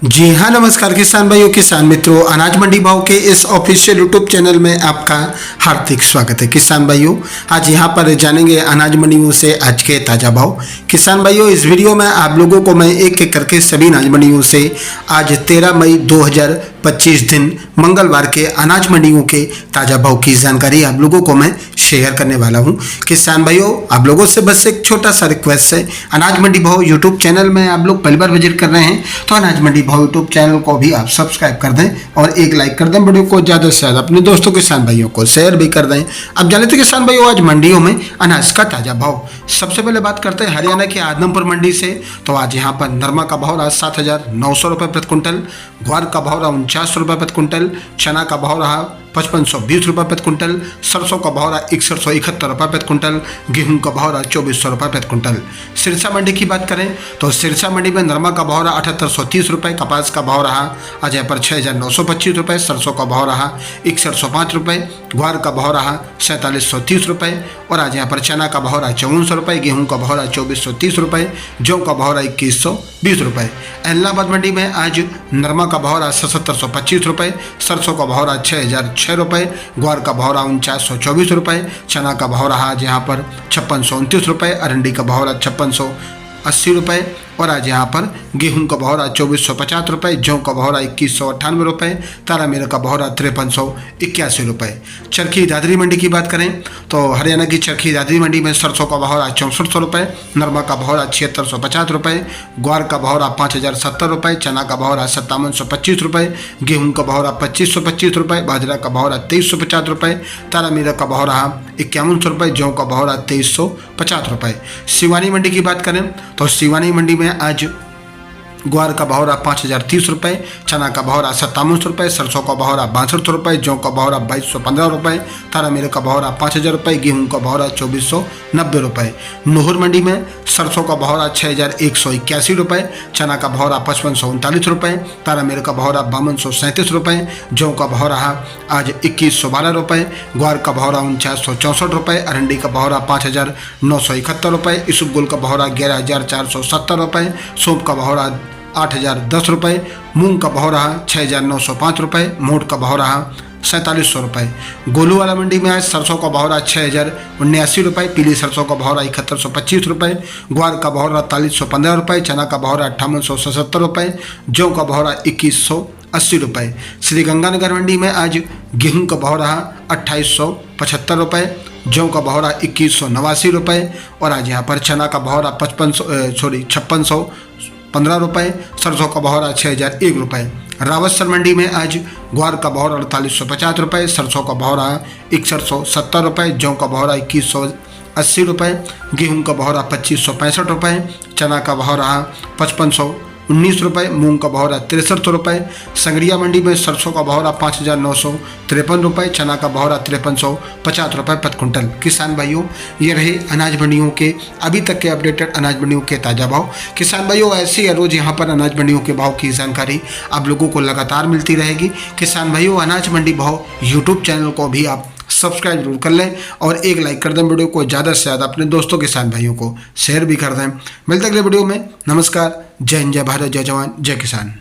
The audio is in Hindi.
जी हाँ, नमस्कार किसान भाइयों, किसान मित्रों। अनाज मंडी भाव के इस ऑफिशियल यूट्यूब चैनल में आपका हार्दिक स्वागत है। किसान भाइयों, आज यहाँ पर जानेंगे अनाज मंडियों से आज के ताज़ा भाव। किसान भाइयों, इस वीडियो में आप लोगों को मैं एक एक करके सभी अनाज मंडियों से आज 13 मई 2025 दिन मंगलवार के अनाज मंडियों के ताज़ा भाव की जानकारी आप लोगों को मैं शेयर करने वाला हूँ। किसान भाइयों, आप लोगों से बस एक छोटा सा रिक्वेस्ट है, अनाज मंडी भाव यूट्यूब चैनल में आप लोग पहली बार विजिट कर रहे हैं तो अनाज मंडी भाव यूट्यूब चैनल को भी आप सब्सक्राइब कर दें और एक लाइक कर दें। वीडियो को ज़्यादा से ज़्यादा अपने दोस्तों किसान भाइयों को शेयर भी कर दें। अब जाने थे किसान भाइयों आज मंडियों में अनाज का ताज़ा भाव। सबसे पहले बात करते हैं हरियाणा के आदमपुर मंडी से। तो आज यहाँ पर नरमा का भाव रहा 7,900 रुपये प्रति कुंटल, ग्वार का भाव रहा 49 रुपये प्रति कुंटल, चना का भाव रहा 5520 रुपये प्रति कुंटल, सरसों का भाव रहा 6171 रुपये प्रति कुंटल, गेहूं का भाव रहा 2400 रुपये प्रति कुंटल। सिरसा मंडी की बात करें तो सिरसा मंडी में नरमा का भाव रहा 7830 रुपये, कपास का भाव रहा आज यहाँ पर 6925 रुपये, सरसों का भाव रहा 6105 रुपये, ग्वार का भाव रहा 4730 रुपये और आज यहाँ पर चना का भाव रहा 5400 रुपये, गेहूँ का भाव रहा 2430 रुपये, जौ का भाव रहा 2120 रुपये। इलाहाबाद मंडी में आज नरमा का भाव रहा 7725 रुपये, सरसों का भाव रहा 6006 रुपये, ग्वार का भाव रहा 4924 रुपये, चना का भाव रहा आज यहाँ पर 5629 रुपये, अरंडी का भाव रहा 5680 रुपये और आज यहाँ पर गेहूं का भाव रहा 2450 रुपये, जौ का भाव रहा 2198 रुपये, तारा मेरा का भाव रहा 5381 रुपये। चरखी दादरी मंडी की बात करें तो हरियाणा की चरखी दादरी मंडी में सरसों का भाव रहा 6400 रुपये, नरमा का भाव रहा 7650 रुपये, ग्वार का भाव रहा 5070 रुपये, चना का भाव रहा 5725 रुपये, गेहूं का भाव रहा 2525 रुपये, बाजरा का भाव रहा 2350 रुपये, तारा मेरा का भाव रहा 5100 रुपये, जौ का भाव रहा 2350 रुपये। सिवानी मंडी की बात करें तो सिवानी मंडी में आज ग्वार का भाव रहा 5030 रुपये, चना का भाव रहा 5700 रुपये, सरसों का भाव रहा 6200 रुपये, जौ का भाव रहा 2215 रुपये, तारा मेरे का भाव रहा 5000 रुपये, गेहूं का भाव रहा 2490 रुपये। नूहर मंडी में सरसों का भाव रहा 6181 रुपये, चना का भाव रहा 5539 रुपये, तारा मेरे का भाव रहा 5237 रुपये, जौ का भाव रहा आज 2112 रुपये, ग्वार का भाव रहा 4964 रुपये, अरंडी का भाव रहा 5971 रुपये, इसुबगुल का भाव रहा 11470 रुपये, सौंफ का भाव रहा 8010 रुपये, मूंग का भाव रहा 6905 रुपये, मोट का भाव रहा 4700 रुपये। गोलू वाला मंडी में आज सरसों का भाव रहा 6079 रुपये, पीली सरसों का भाव रहा 7125 रुपये, ग्वार का भाव रहा 4315 रुपये, चना का भाव रहा 5877 रुपये, जौ का भाव रहा 2180 रुपये। श्री गंगानगर मंडी में आज गेहूं का भाव रहा 2875 रुपये, जौ का भाव रहा 2189 रुपये और आज यहाँ पर चना का भाव रहा 5615 रुपये, सरसों का भाव रहा 6001 रुपये। रावतसर मंडी में आज ग्वार का भाव रहा 4850 रुपये, सरसों का भाव रहा 6170 रुपये, जौ का भाव रहा 2180 रुपये, गेहूं का भाव रहा 2565 रुपये, चना का भाव रहा 5519 रुपये, मूंग का भाव रहा 6300 रुपये। संगरिया मंडी में सरसों का भाव रहा 5953 रुपये, चना का भाव रहा 5350 रुपये प्रति कुंटल। किसान भाइयों, ये रहे अनाज मंडियों के अभी तक के अपडेटेड अनाज मंडियों के ताज़ा भाव। किसान भाइयों, ऐसे ही रोज़ यहाँ पर अनाज मंडियों के भाव की जानकारी आप लोगों को लगातार मिलती रहेगी। किसान भाइयों, अनाज मंडी भाव यूट्यूब चैनल को भी आप सब्सक्राइब जरूर कर लें और एक लाइक कर दें। वीडियो को ज़्यादा से ज़्यादा अपने दोस्तों किसान भाइयों को शेयर भी कर दें। मिलते अगले वीडियो में। नमस्कार, जय हिंद, जय भारत, जय जवान, जय किसान।